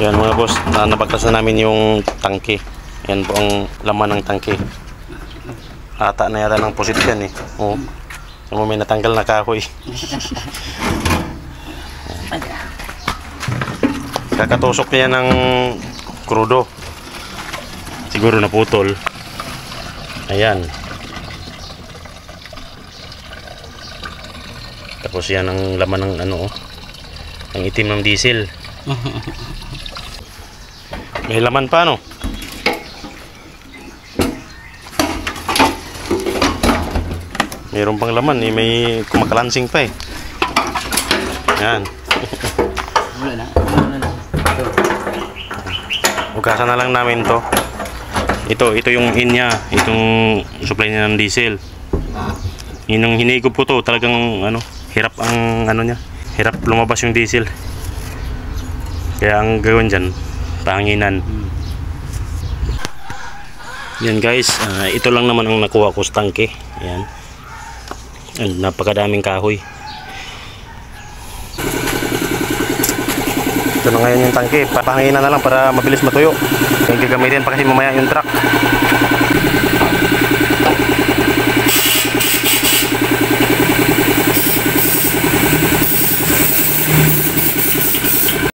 Yan mga boss, nabaklas na namin yung tangke. Yan po ang laman ng tangke. Ata na yata ng pusit yan eh. Oo. So, may natanggal na kahoy. Kakatusok niya ng krudo. Siguro naputol. Ayan. Tapos yan ang laman ng ano, ang itim ng diesel. May laman pa, no? Mayroon pang laman eh, may kumakalansing pa eh. Yan. Wala na. Ugasan na lang namin to. Ito yung in niya, itong supply niya ng diesel. Yun ang hinigop ko to, talagang ano, hirap ang ano niya. Hirap lumabas yung diesel. Kaya ang gawin dyan, pahanginan. Yan guys, ito lang naman ang nakuha ko sa tangke. Yan. Napakadaming kahoy. Ito na ngayon yung tangke, papanginan na lang para mabilis matuyo. Yung gagamitin pa kasi mamaya yung truck.